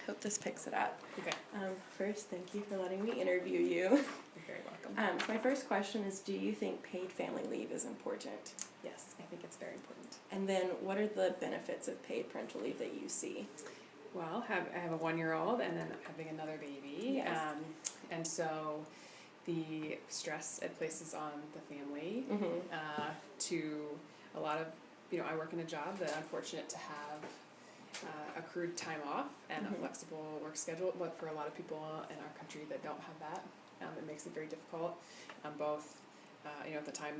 Hope this picks it up. Okay. First, thank you for letting me interview you. You're very welcome. My first question is, do you think paid family leave is important? Yes, I think it's very important. And then what are the benefits of paid parental leave that you see? Well, I have a 1-year-old and then having another baby. Yes. And so the stress it places on the family to a lot of, I work in a job that I'm fortunate to have accrued time off and a flexible work schedule, but for a lot of people in our country that don't have that, it makes it very difficult. Both, at the time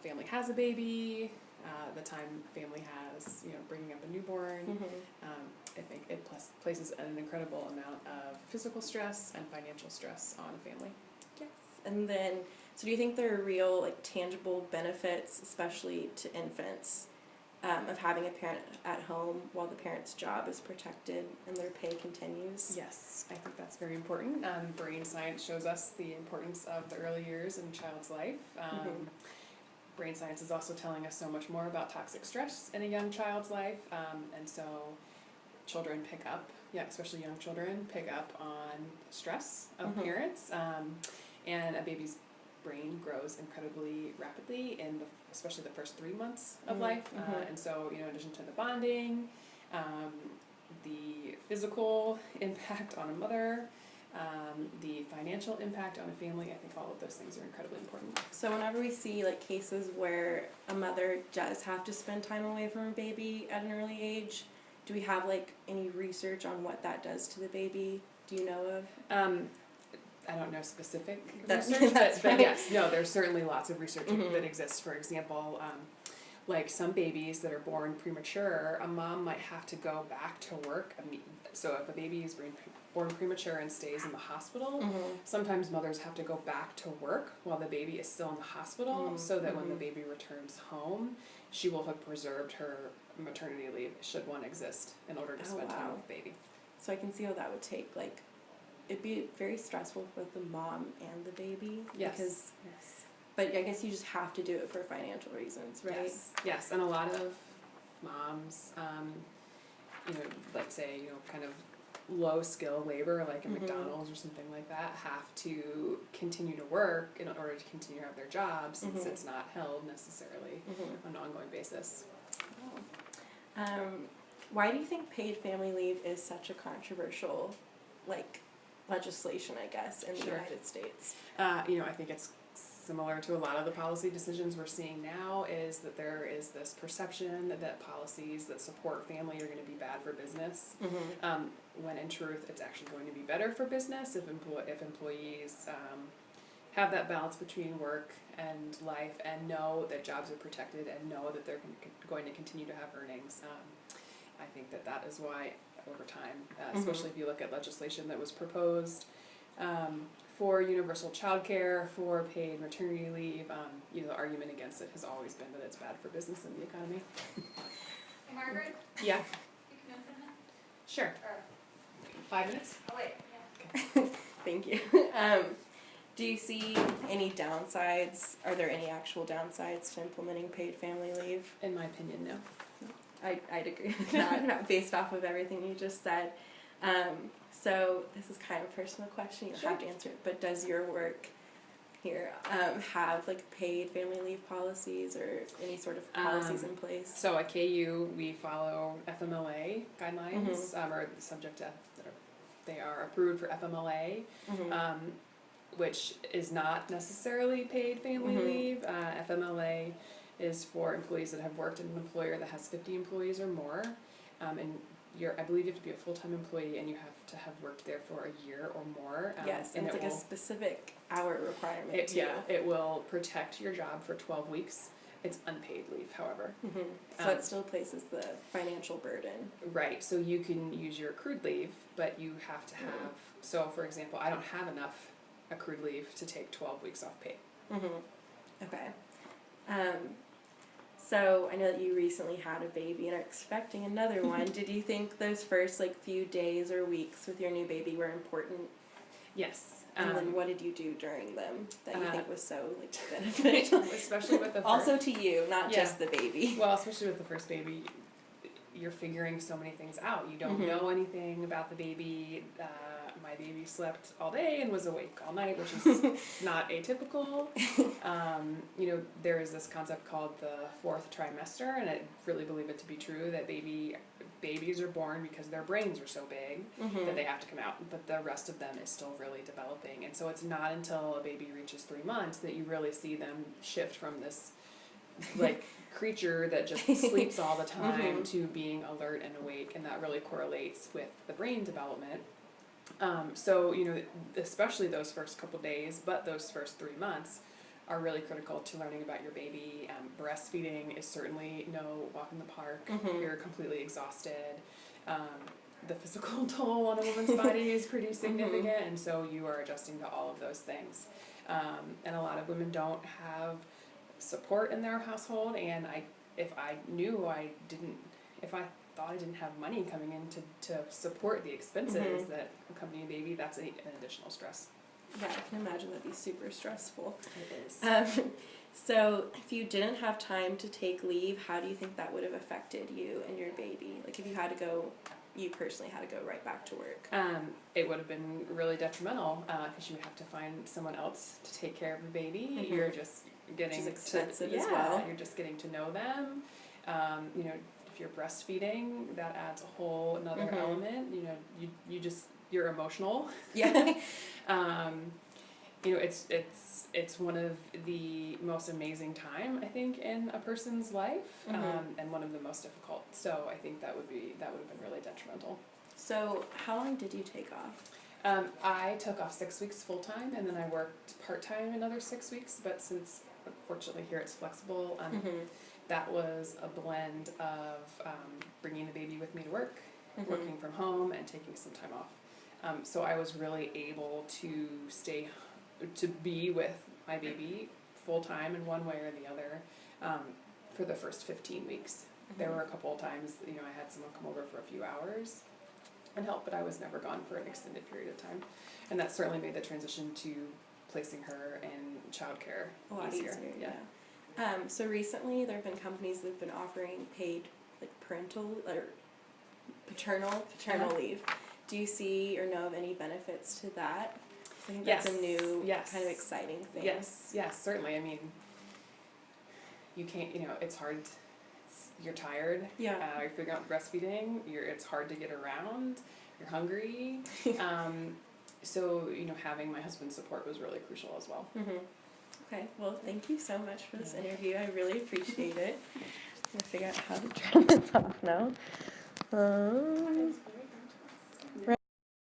family has a baby, the time family has, bringing up a newborn. I think it places an incredible amount of physical stress and financial stress on a family. Yes. And then, so do you think there are real, tangible benefits, especially to infants, of having a parent at home while the parent's job is protected and their pay continues? Yes, I think that's very important. Brain science shows us the importance of the early years in a child's life. Brain science is also telling us so much more about toxic stress in a young child's life, and so children pick up, especially young children, pick up on stress of parents, and a baby's brain grows incredibly rapidly especially the first 3 months of life, and so, in addition to the bonding, the physical impact on a mother, the financial impact on a family, I think all of those things are incredibly important. So whenever we see cases where a mother does have to spend time away from her baby at an early age, do we have any research on what that does to the baby? Do you know of? I don't know specific research, but yes, no, there's certainly lots of research that exists. For example, some babies that are born premature, a mom might have to go back to work. So if a baby is born premature and stays in the hospital, sometimes mothers have to go back to work while the baby is still in the hospital, so that when the baby returns home, she will have preserved her maternity leave, should one exist, in order to spend time with the baby. So I can see how that would take, it'd be very stressful for the mom and the baby. Yes. But I guess you just have to do it for financial reasons, right? Yes, and a lot of moms, let's say, kind of low skill labor, like in McDonald's or something like that, have to continue to work in order to continue to have their jobs, since it's not held necessarily on an ongoing basis. Why do you think paid family leave is such a controversial, legislation, I guess, in the United States? I think it's similar to a lot of the policy decisions we're seeing now, is that there is this perception that policies that support family are going to be bad for business, when in truth it's actually going to be better for business if employees have that balance between work and life, and know that jobs are protected, and know that they're going to continue to have earnings. I think that is why, over time, especially if you look at legislation that was proposed for universal child care, for paid maternity leave, the argument against it has always been that it's bad for business and the economy. Hey, Margaret? Yeah. You can open it? Sure. 5 minutes? Oh, wait. Yeah. Okay. Thank you. Do you see any downsides? Are there any actual downsides to implementing paid family leave? In my opinion, no. I'd agree with that, based off of everything you just said. So this is kind of a personal question. You don't have to answer it, but does your work here have paid family leave policies or any sort of policies in place? So at KU, we follow FMLA guidelines, or the subject they are approved for FMLA, which is not necessarily paid family leave. FMLA is for employees that have worked in an employer that has 50 employees or more, and I believe you have to be a full-time employee, and you have to have worked there for a year or more. Yes, and it's a specific hour requirement too. Yeah, it will protect your job for 12 weeks. It's unpaid leave, however. So it still places the financial burden. Right, so you can use your accrued leave, but you have to have, so for example, I don't have enough accrued leave to take 12 weeks off pay. Okay. So I know that you recently had a baby and are expecting another one. Did you think those first few days or weeks with your new baby were important? Yes. And then what did you do during them that you think was so beneficial? Especially with the also to you, not just the baby. Well, especially with the first baby, you're figuring so many things out. You don't Mhm. know anything about the baby. My baby slept all day and was awake all night, which is not atypical. There is this concept called the fourth trimester, and I really believe it to be true that babies are born because their brains are so big that they have to come out, but the rest of them is still really developing. And so it's not until a baby reaches 3 months that you really see them shift from this like creature that just sleeps all the time to being alert and awake, and that really correlates with the brain development. So, especially those first couple days, but those first 3 months are really critical to learning about your baby. Breastfeeding is certainly no walk in the park. You're completely exhausted. The physical toll on a woman's body is pretty significant, and so you are adjusting to all of those things. And a lot of women don't have support in their household, and if I thought I didn't have money coming in to support the expenses that accompany a baby, that's an additional stress. Yeah, I can imagine that'd be super stressful. It is. So if you didn't have time to take leave, how do you think that would have affected you and your baby? Like if you personally had to go right back to work. It would have been really detrimental because you would have to find someone else to take care of the baby. You're just getting expensive as well. You're just getting to know them. If you're breastfeeding, that adds a whole another element. You're emotional. Yeah. It's one of the most amazing time I think in a person's life, and one of the most difficult. So I think that would have been really detrimental. So how long did you take off? I took off 6 weeks full time, and then I worked part time another 6 weeks. But since unfortunately here it's flexible, that was a blend of bringing the baby with me to work, working from home, and taking some time off. So I was really able to be with my baby full time in one way or the other for the first 15 weeks. There were a couple of times, I had someone come over for a few hours and help, but I was never gone for an extended period of time. And that certainly made the transition to placing her in childcare A lot easier. Yeah. So recently there have been companies that have been offering paid parental or paternal leave. Do you see or know of any benefits to that? I think that's a new kind of exciting thing. Yes, certainly. I mean, you can't, it's hard. You're tired. Yeah. You're figuring out breastfeeding. It's hard to get around. You're hungry. So, having my husband's support was really crucial as well. Okay, well, thank you so much for this interview. I really appreciate it. I'm going to figure out how to turn this off now.